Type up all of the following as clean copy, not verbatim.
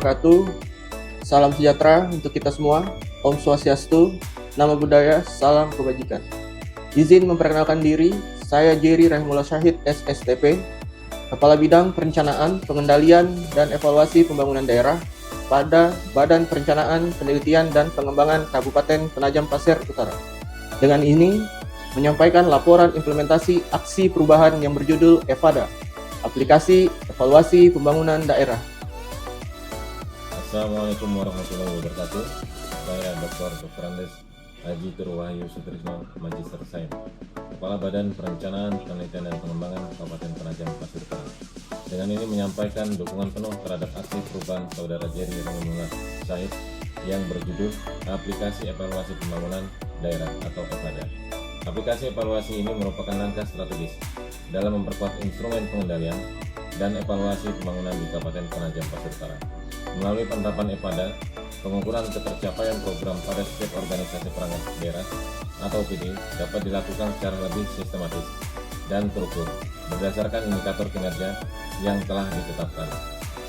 wabarakatuh. Salam sejahtera untuk kita semua. Om Swastiastu, Namo Buddhaya, salam kebajikan. Izin memperkenalkan diri, saya Jerry Rahimullah Syahid, SSTP, Kepala Bidang Perencanaan, Pengendalian, dan Evaluasi Pembangunan Daerah pada Badan Perencanaan, Penelitian, dan Pengembangan Kabupaten Penajam Pasir Utara. Dengan ini, menyampaikan laporan implementasi aksi perubahan yang berjudul EVADA, Aplikasi Evaluasi Pembangunan Daerah. Assalamualaikum warahmatullahi wabarakatuh. Saya Dr. Andes Haji Turwahyu Sutrisno, Magister Sains, Kepala Badan Perencanaan, Penelitian, dan Pengembangan Kabupaten Penajam Pasir Utara. Dengan ini menyampaikan dukungan penuh terhadap aksi perubahan Saudara Jerry Rahimullah Syahid yang berjudul Aplikasi Evaluasi Pembangunan Daerah atau EVADA. Aplikasi evaluasi ini merupakan langkah strategis dalam memperkuat instrumen pengendalian dan evaluasi pembangunan di Kabupaten Penajam Pasir Utara. Melalui penerapan EVADA, pengukuran ketercapaian program pada setiap organisasi perangkat daerah atau OPD dapat dilakukan secara lebih sistematis dan terukur berdasarkan indikator kinerja yang telah ditetapkan.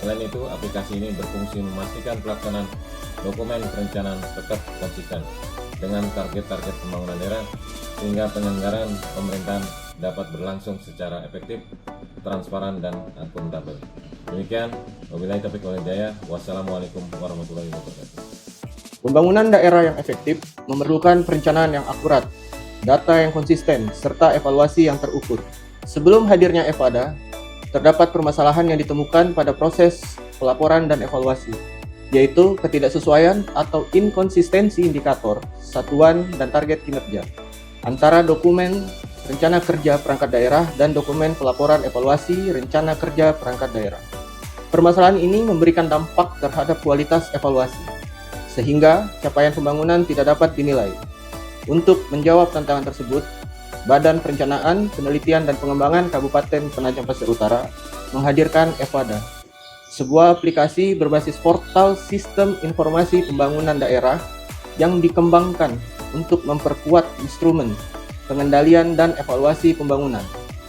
Selain itu, aplikasi ini berfungsi memastikan pelaksanaan dokumen perencanaan tetap konsisten dengan target-target pembangunan daerah sehingga penyelenggaraan pemerintahan dapat berlangsung secara efektif, transparan, dan akuntabel. Demikian, wabillahi taufiq wal hidayah. Wassalamualaikum warahmatullahi wabarakatuh. Pembangunan daerah yang efektif memerlukan perencanaan yang akurat, data yang konsisten, serta evaluasi yang terukur. Sebelum hadirnya EVADA, terdapat permasalahan yang ditemukan pada proses pelaporan dan evaluasi, yaitu ketidaksesuaian atau inkonsistensi indikator, satuan, dan target kinerja antara dokumen rencana kerja perangkat daerah dan dokumen pelaporan evaluasi rencana kerja perangkat daerah. Permasalahan ini memberikan dampak terhadap kualitas evaluasi, sehingga capaian pembangunan tidak dapat dinilai. Untuk menjawab tantangan tersebut, Badan Perencanaan, Penelitian, dan Pengembangan Kabupaten Penajam Pasir Utara menghadirkan EVADA, sebuah aplikasi berbasis portal sistem informasi pembangunan daerah yang dikembangkan untuk memperkuat instrumen pengendalian dan evaluasi pembangunan,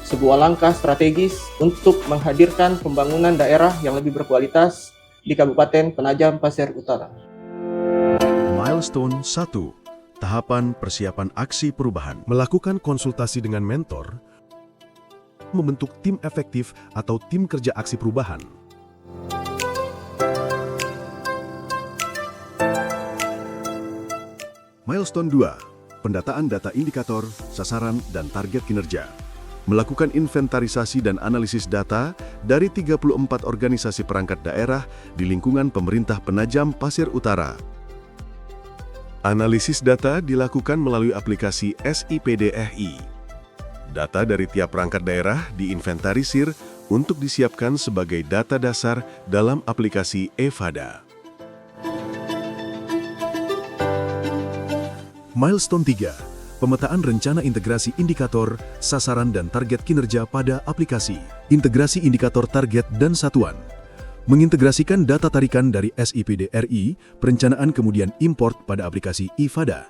sebuah langkah strategis untuk menghadirkan pembangunan daerah yang lebih berkualitas di Kabupaten Penajam Pasir Utara. Milestone 1. Tahapan persiapan aksi perubahan. Melakukan konsultasi dengan mentor, membentuk tim efektif atau tim kerja aksi perubahan. Milestone 2. Pendataan data indikator, sasaran, dan target kinerja. Melakukan inventarisasi dan analisis data dari 34 organisasi perangkat daerah di lingkungan pemerintah Penajam Pasir Utara. Analisis data dilakukan melalui aplikasi SIPDRI. Data dari tiap perangkat daerah diinventarisir untuk disiapkan sebagai data dasar dalam aplikasi EVADA. Milestone 3. Pemetaan rencana integrasi indikator, sasaran, dan target kinerja pada aplikasi. Integrasi indikator target dan satuan. Mengintegrasikan data tarikan dari SIPDRI, perencanaan kemudian import pada aplikasi EVADA.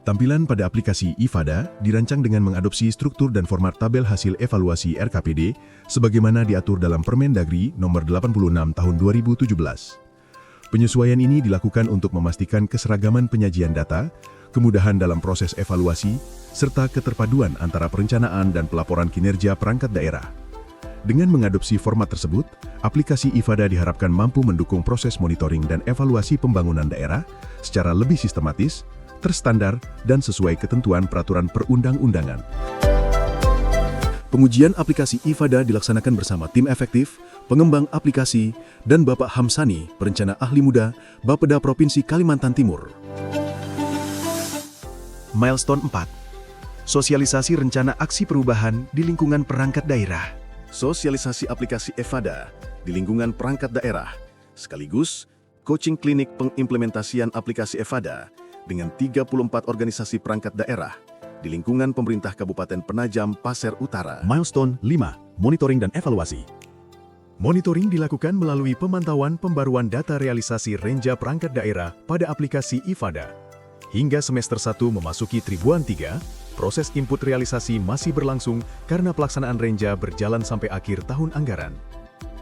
Tampilan pada aplikasi EVADA dirancang dengan mengadopsi struktur dan format tabel hasil evaluasi RKPD sebagaimana diatur dalam Permendagri Nomor 86 Tahun 2017. Penyesuaian ini dilakukan untuk memastikan keseragaman penyajian data, kemudahan dalam proses evaluasi, serta keterpaduan antara perencanaan dan pelaporan kinerja perangkat daerah. Dengan mengadopsi format tersebut, aplikasi EVADA diharapkan mampu mendukung proses monitoring dan evaluasi pembangunan daerah secara lebih sistematis, terstandar, dan sesuai ketentuan peraturan perundang-undangan. Pengujian aplikasi EVADA dilaksanakan bersama tim efektif, pengembang aplikasi, dan Bapak Hamsani, perencana ahli muda, Bapeda Provinsi Kalimantan Timur. Milestone 4. Sosialisasi rencana aksi perubahan di lingkungan perangkat daerah. Sosialisasi aplikasi EVADA di lingkungan perangkat daerah, sekaligus coaching klinik pengimplementasian aplikasi EVADA dengan 34 organisasi perangkat daerah di lingkungan pemerintah Kabupaten Penajam Pasir Utara. Milestone 5. Monitoring dan evaluasi. Monitoring dilakukan melalui pemantauan pembaruan data realisasi renja perangkat daerah pada aplikasi EVADA. Hingga semester 1 memasuki Tribuan 3, proses input realisasi masih berlangsung karena pelaksanaan renja berjalan sampai akhir tahun anggaran.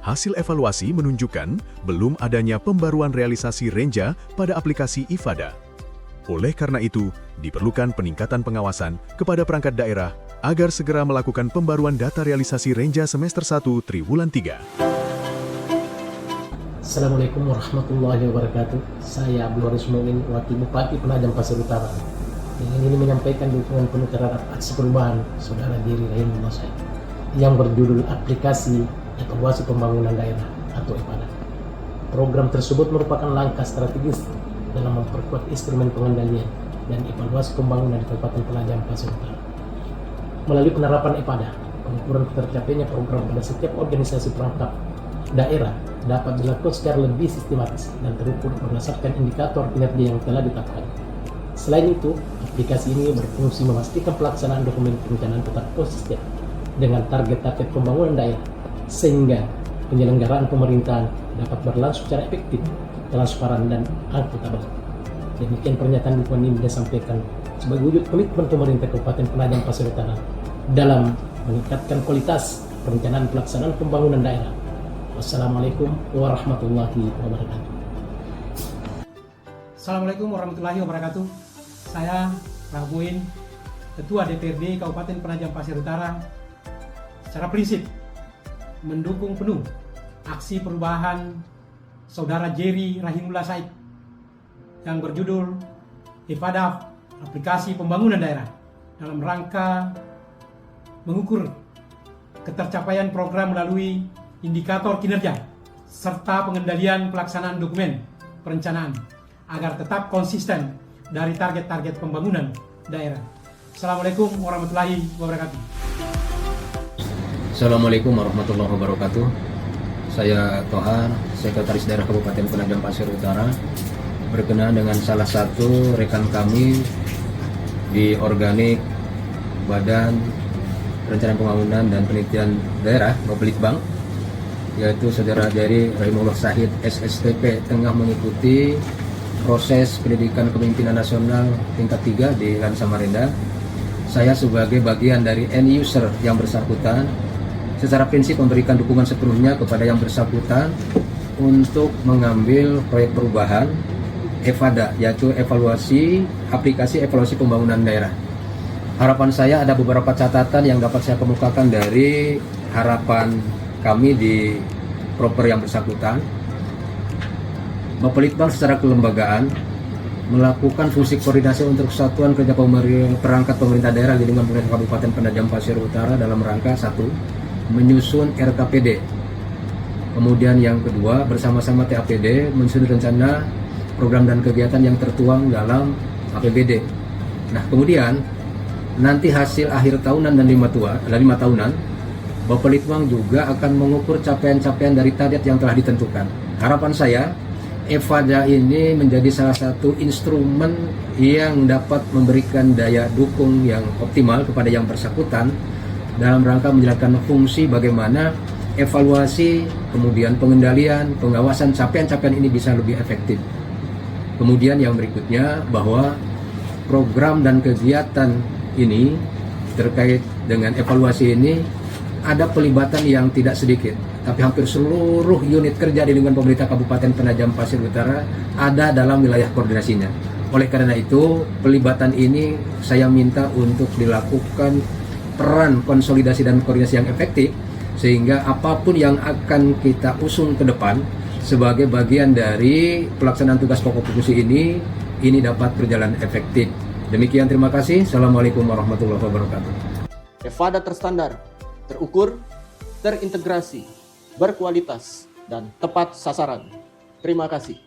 Hasil evaluasi menunjukkan belum adanya pembaruan realisasi Renja pada aplikasi IFADA. Oleh karena itu, diperlukan peningkatan pengawasan kepada perangkat daerah agar segera melakukan pembaruan data realisasi Renja semester 1 Triwulan 3. Assalamualaikum warahmatullahi wabarakatuh. Saya Abdul Haris Mu'in, Wakil Bupati Penajam Pasir Utara. Ingin menyampaikan dukungan penuh terhadap aksi perubahan Saudara Jerry Rahimullah Said yang berjudul Aplikasi Evaluasi Pembangunan Daerah atau EPADA. Program tersebut merupakan langkah strategis dalam memperkuat instrumen pengendalian dan evaluasi pembangunan di Kabupaten Penajam Pasir Utara. Melalui penerapan EPADA, pengukuran tercapainya program pada setiap organisasi perangkat daerah dapat dilakukan secara lebih sistematis dan terukur berdasarkan indikator kinerja yang telah ditetapkan. Selain itu, aplikasi ini berfungsi memastikan pelaksanaan dokumen perencanaan tetap konsisten dengan target-target pembangunan daerah, sehingga penyelenggaraan pemerintahan dapat berlangsung secara efektif, transparan, dan akuntabel. Demikian pernyataan dukungan ini disampaikan sebagai wujud komitmen pemerintah Kabupaten Penajam Pasir Utara dalam meningkatkan kualitas perencanaan pelaksanaan pembangunan daerah. Wassalamualaikum warahmatullahi wabarakatuh. Assalamualaikum warahmatullahi wabarakatuh. Saya Rahmuin, Ketua DPRD Kabupaten Penajam Pasir Utara, secara prinsip mendukung penuh aksi perubahan Saudara Jerry Rahimullah Said yang berjudul EPADA, Aplikasi Pembangunan Daerah, dalam rangka mengukur ketercapaian program melalui indikator kinerja serta pengendalian pelaksanaan dokumen perencanaan agar tetap konsisten dari target-target pembangunan daerah. Assalamualaikum warahmatullahi wabarakatuh. Assalamualaikum warahmatullahi wabarakatuh. Saya Toha, Sekretaris Daerah Kabupaten Penajam Pasir Utara, berkenaan dengan salah satu rekan kami di organik Badan Perencanaan Pembangunan dan Penelitian Daerah Bapelitbang, yaitu Saudara Jerry Rahimullah Said SSTP, tengah mengikuti proses pendidikan kepemimpinan nasional tingkat 3 di LAN Samarinda. Saya sebagai bagian dari end user yang bersangkutan secara prinsip memberikan dukungan sepenuhnya kepada yang bersangkutan untuk mengambil proyek perubahan EPADA, yaitu aplikasi evaluasi pembangunan daerah. Harapan saya ada beberapa catatan yang dapat saya kemukakan dari harapan kami di proper yang bersangkutan. Bapelitbang secara kelembagaan melakukan fungsi koordinasi untuk kesatuan kerja perangkat pemerintah daerah di lingkungan pemerintah Kabupaten Penajam Pasir Utara dalam rangka 1. Menyusun RKPD. Kemudian yang kedua, bersama-sama TAPD menyusun rencana program dan kegiatan yang tertuang dalam APBD. Nah, kemudian nanti hasil akhir tahunan dan 5 tahunan, Bapelitbang juga akan mengukur capaian-capaian dari target yang telah ditentukan. Harapan saya, EPADA ini menjadi salah satu instrumen yang dapat memberikan daya dukung yang optimal kepada yang bersangkutan dalam rangka menjalankan fungsi bagaimana evaluasi, kemudian pengendalian, pengawasan capaian-capaian ini bisa lebih efektif. Kemudian yang berikutnya, bahwa program dan kegiatan ini terkait dengan evaluasi ini ada pelibatan yang tidak sedikit, tapi hampir seluruh unit kerja di lingkungan pemerintah Kabupaten Penajam Pasir Utara ada dalam wilayah koordinasinya. Oleh karena itu, pelibatan ini saya minta untuk dilakukan peran konsolidasi dan koordinasi yang efektif, sehingga apapun yang akan kita usung ke depan sebagai bagian dari pelaksanaan tugas pokok fungsi ini dapat berjalan efektif. Demikian, terima kasih. Assalamualaikum warahmatullahi wabarakatuh. EPADA terstandar, terukur, terintegrasi, berkualitas, dan tepat sasaran. Terima kasih.